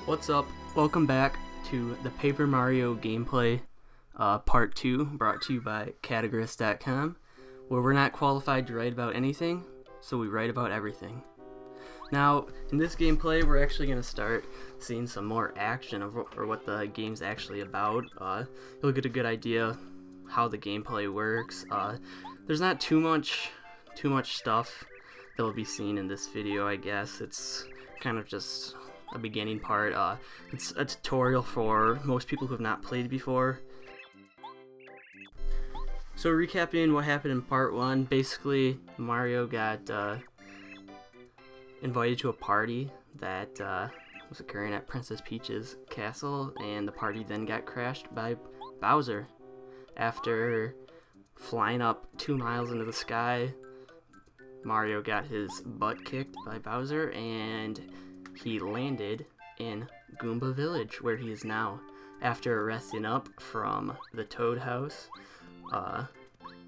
What's up? Welcome back to the Paper Mario gameplay part 2, brought to you by Categories.com, where we're not qualified to write about anything, so we write about everything. Now, in this gameplay, we're actually going to start seeing some more action of what the game's actually about. You'll get a good idea how the gameplay works. There's not too much stuff that will be seen in this video, I guess. It's kind of just a beginning part. It's a tutorial for most people who have not played before. So recapping what happened in part 1, basically Mario got invited to a party that was occurring at Princess Peach's castle, and the party then got crashed by Bowser. After flying up 2 miles into the sky, Mario got his butt kicked by Bowser, and he landed in Goomba Village, where he is now. After resting up from the Toad House,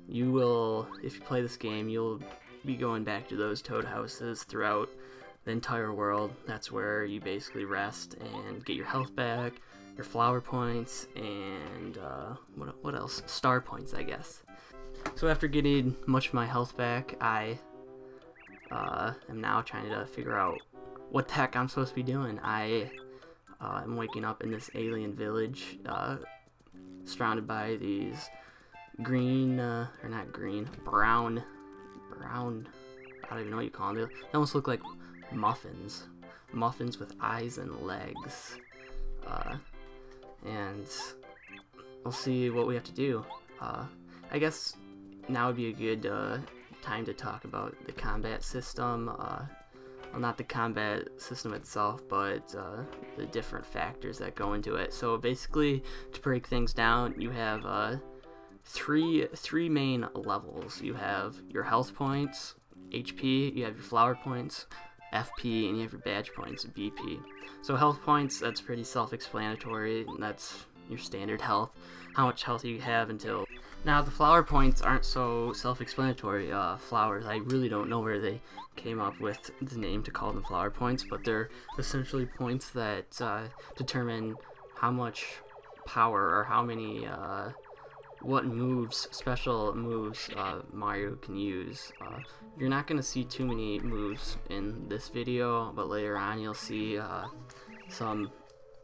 you will, if you play this game, you'll be going back to those Toad Houses throughout the entire world. That's where you basically rest and get your health back, your flower points, and what else? Star points, I guess. So after getting much of my health back, I am now trying to figure out what the heck I'm supposed to be doing. I am waking up in this alien village, surrounded by these green, or not green, brown, I don't even know what you call them. They almost look like muffins with eyes and legs. And we'll see what we have to do. I guess now would be a good time to talk about the combat system. Well, not the combat system itself, but the different factors that go into it. So basically, to break things down, you have three main levels. You have your health points, HP, you have your flower points, FP, and you have your badge points, BP. So health points, that's pretty self-explanatory. That's your standard health, how much health you have until... Now, the flower points aren't so self-explanatory. Flowers, I really don't know where they came up with the name to call them flower points, but they're essentially points that determine how much power or how many, what moves, special moves, Mario can use. You're not going to see too many moves in this video, but later on you'll see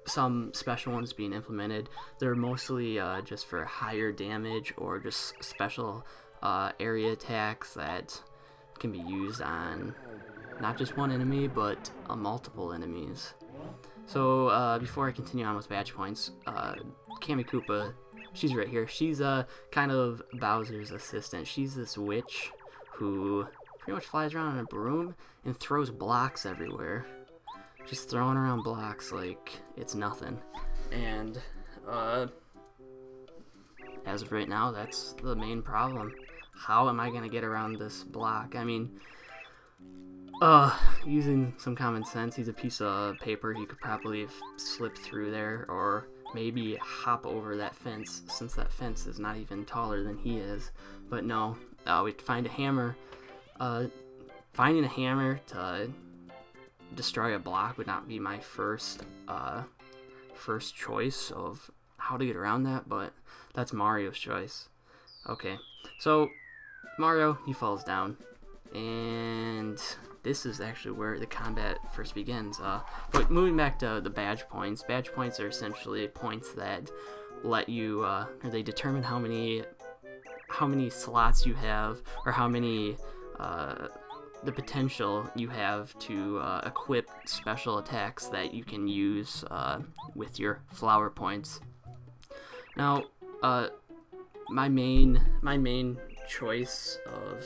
some special ones being implemented. They're mostly just for higher damage or just special area attacks that can be used on not just one enemy, but multiple enemies. So before I continue on with badge points, Kammy Koopa, she's right here. She's kind of Bowser's assistant. She's this witch who pretty much flies around on a broom and throws blocks everywhere. Just throwing around blocks like it's nothing. And as of right now, that's the main problem. How am I gonna get around this block? I mean, using some common sense, he's a piece of paper. He could probably slip through there, or maybe hop over that fence, since that fence is not even taller than he is. But no, we have to find a hammer. Finding a hammer to destroy a block would not be my first choice of how to get around that, but that's Mario's choice. Okay, so Mario, he falls down, and this is actually where the combat first begins. But moving back to the badge points are essentially points that let you, or they determine how many slots you have, or how many the potential you have to equip special attacks that you can use with your flower points. Now, my main choice of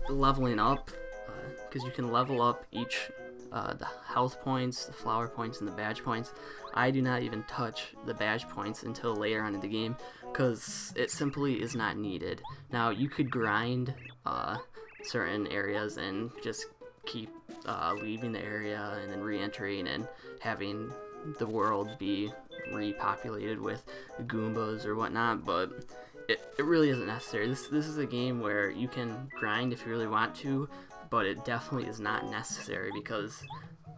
leveling up, because you can level up each the health points, the flower points, and the badge points. I do not even touch the badge points until later on in the game, because it simply is not needed. Now, you could grind certain areas and just keep leaving the area and then re-entering and having the world be repopulated with Goombas or whatnot, but it really isn't necessary. This is a game where you can grind if you really want to, but it definitely is not necessary, because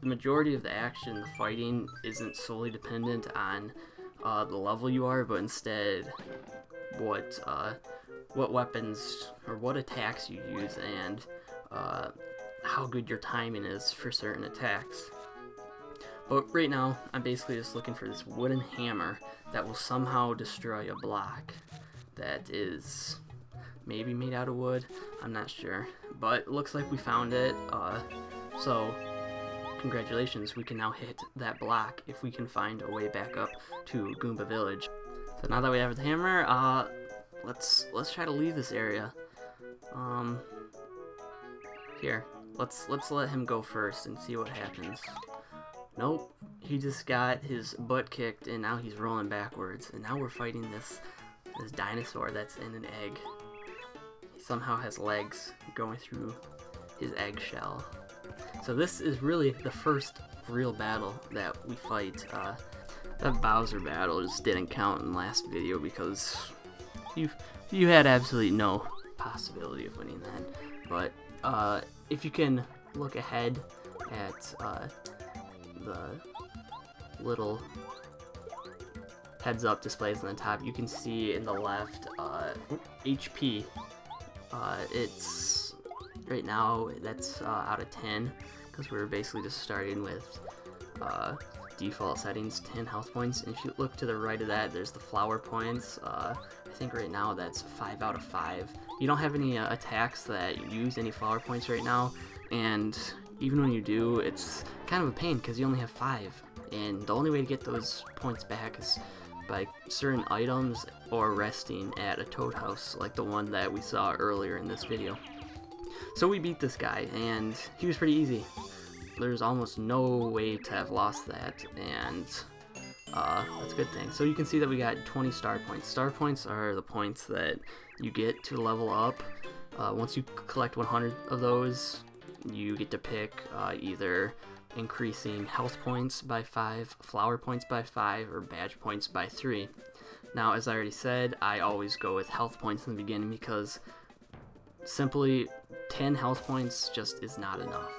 the majority of the action, the fighting, isn't solely dependent on the level you are, but instead what weapons or what attacks you use, and how good your timing is for certain attacks. But right now, I'm basically just looking for this wooden hammer that will somehow destroy a block that is maybe made out of wood. I'm not sure, but it looks like we found it. So congratulations, we can now hit that block if we can find a way back up to Goomba Village. So now that we have the hammer, let's try to leave this area. Here, let's let him go first and see what happens. Nope, he just got his butt kicked and now he's rolling backwards. And now we're fighting this dinosaur that's in an egg. He somehow has legs going through his eggshell. So this is really the first real battle that we fight. That Bowser battle just didn't count in the last video because you had absolutely no possibility of winning that. But if you can look ahead at the little heads up displays on the top, you can see in the left HP. It's right now that's out of 10 because we're basically just starting with default settings, 10 health points. And if you look to the right of that, there's the flower points. I think right now that's 5 out of 5. You don't have any attacks that use any flower points right now, and even when you do, it's kind of a pain because you only have 5, and the only way to get those points back is by certain items or resting at a toad house like the one that we saw earlier in this video. So we beat this guy, and he was pretty easy. There's almost no way to have lost that, and that's a good thing. So you can see that we got 20 star points. Star points are the points that you get to level up. Once you collect 100 of those, you get to pick either increasing health points by 5, flower points by 5, or badge points by 3. Now, as I already said, I always go with health points in the beginning because simply 10 health points just is not enough.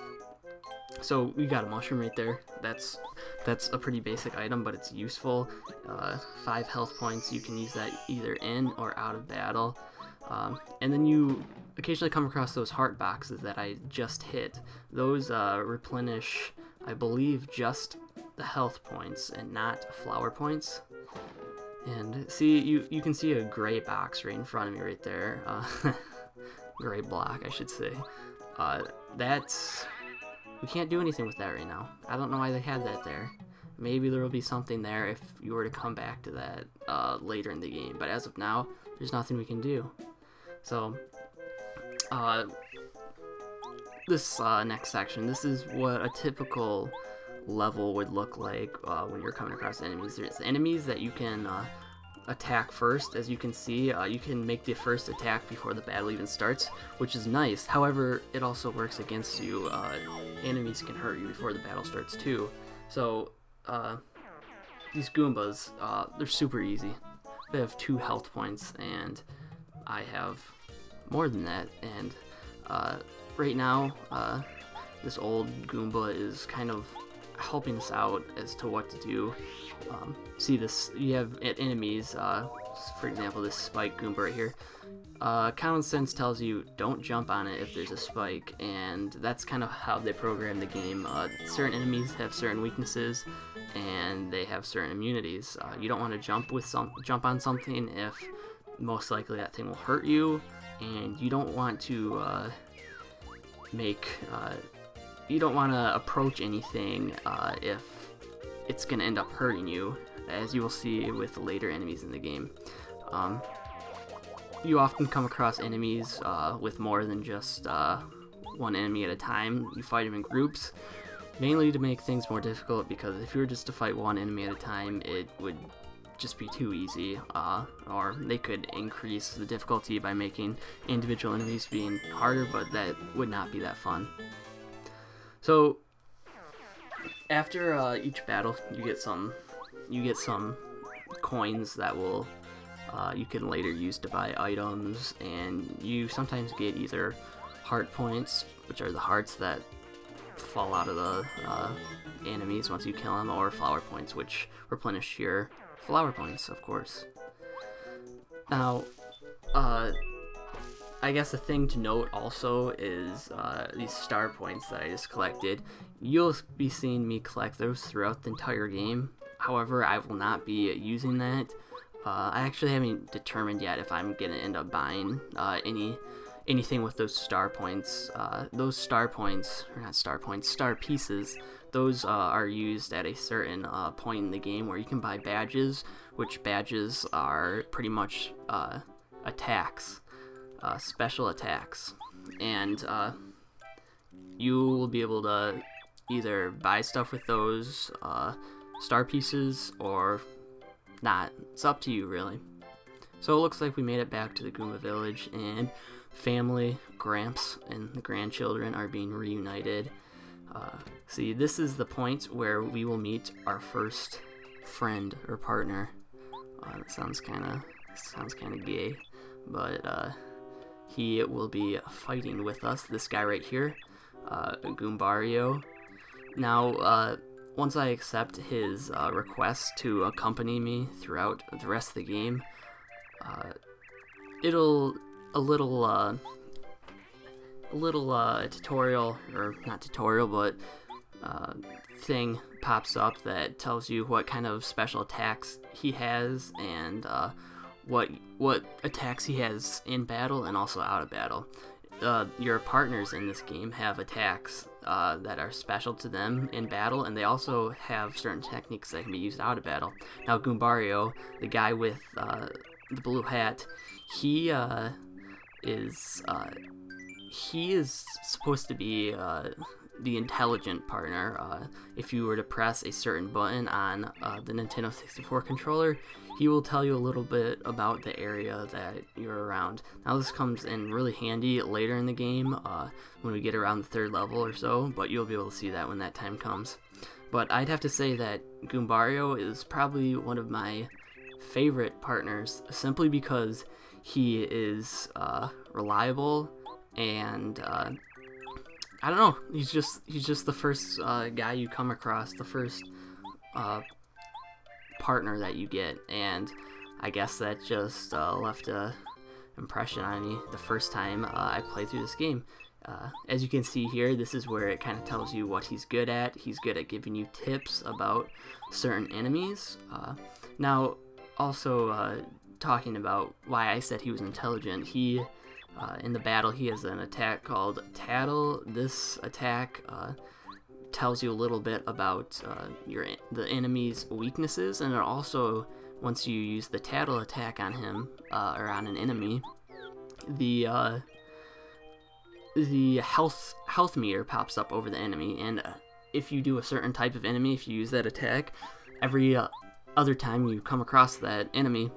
So we got a mushroom right there. That's a pretty basic item, but it's useful. 5 health points, you can use that either in or out of battle. And then you occasionally come across those heart boxes that I just hit. Those replenish, I believe, just the health points and not flower points. And see, you can see a gray box right in front of me right there. Gray block, I should say. We can't do anything with that right now. I don't know why they had that there. Maybe there will be something there if you were to come back to that later in the game. But as of now, there's nothing we can do. So, this next section, this is what a typical level would look like when you're coming across enemies. There's enemies that you can attack first. As you can see, you can make the first attack before the battle even starts, which is nice. However, it also works against you. Enemies can hurt you before the battle starts too. So, these Goombas, they're super easy. They have 2 health points, and I have more than that. And right now, this old Goomba is kind of helping us out as to what to do. See this, you have enemies, for example this spike Goomba right here. Common sense tells you don't jump on it if there's a spike, and that's kind of how they program the game. Certain enemies have certain weaknesses and they have certain immunities. You don't want to jump on something if most likely that thing will hurt you, and you don't want to you don't want to approach anything if it's going to end up hurting you, as you will see with the later enemies in the game. You often come across enemies with more than just one enemy at a time. You fight them in groups, mainly to make things more difficult, because if you were just to fight one enemy at a time, it would just be too easy, or they could increase the difficulty by making individual enemies being harder, but that would not be that fun. So after each battle, you get some coins that will you can later use to buy items, and you sometimes get either heart points, which are the hearts that fall out of the enemies once you kill them, or flower points, which replenish your flower points, of course. Now, I guess the thing to note also is these star points that I just collected. You'll be seeing me collect those throughout the entire game. However, I will not be using that. I actually haven't determined yet if I'm gonna end up buying anything with those star points. Those star points, or not star points, star pieces, those are used at a certain point in the game where you can buy badges, which badges are pretty much attacks, special attacks, and you will be able to either buy stuff with those star pieces or not. It's up to you, really. So it looks like we made it back to the Goomba village, and family, Gramps, and the grandchildren are being reunited. See, this is the point where we will meet our first friend or partner. That sounds kind of gay, but he will be fighting with us. This guy right here, Goombario. Now, once I accept his request to accompany me throughout the rest of the game, a little tutorial, or not tutorial, but thing pops up that tells you what kind of special attacks he has, and what attacks he has in battle and also out of battle. Your partners in this game have attacks that are special to them in battle, and they also have certain techniques that can be used out of battle. Now, Goombario, the guy with the blue hat, he is supposed to be the intelligent partner. If you were to press a certain button on the Nintendo 64 controller, he will tell you a little bit about the area that you're around. Now, this comes in really handy later in the game when we get around the third level or so, but you'll be able to see that when that time comes. But I'd have to say that Goombario is probably one of my favorite partners, simply because he is reliable, and I don't know, he's just the first guy you come across, the first partner that you get, and I guess that just left a impression on me the first time I played through this game. As you can see here, this is where it kind of tells you what he's good at. He's good at giving you tips about certain enemies. Now, also talking about why I said he was intelligent, he in the battle, he has an attack called Tattle. This attack tells you a little bit about the enemy's weaknesses, and it also, once you use the Tattle attack on him or on an enemy, the health meter pops up over the enemy, and if you do a certain type of enemy, if you use that attack, every other time you come across that enemy,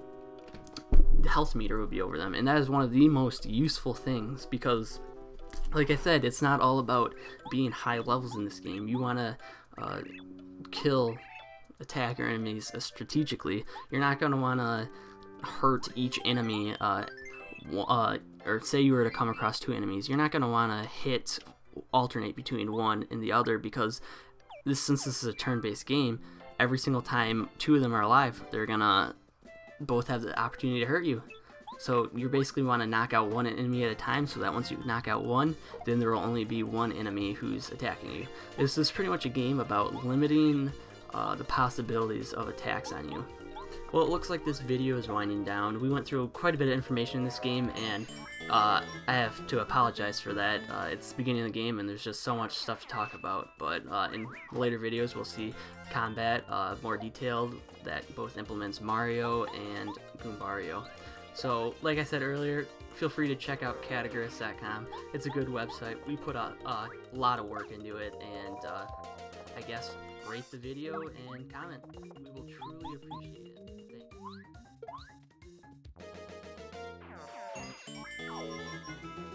the health meter will be over them, and that is one of the most useful things, because like I said, it's not all about being high levels in this game. You want to kill, attack your enemies strategically. You're not going to want to hurt each enemy, or say you were to come across two enemies, you're not going to want to alternate between one and the other, because since this is a turn-based game, every single time two of them are alive, they're going to both have the opportunity to hurt you. So you basically want to knock out one enemy at a time, so that once you knock out one, then there will only be one enemy who's attacking you. This is pretty much a game about limiting the possibilities of attacks on you. Well, it looks like this video is winding down. We went through quite a bit of information in this game, and I have to apologize for that. It's the beginning of the game, and there's just so much stuff to talk about. But in later videos, we'll see combat more detailed that both implements Mario and Goombario. So, like I said earlier, feel free to check out Categories.com. It's a good website. We put a lot of work into it, and I guess rate the video and comment. We will truly appreciate it. Thanks.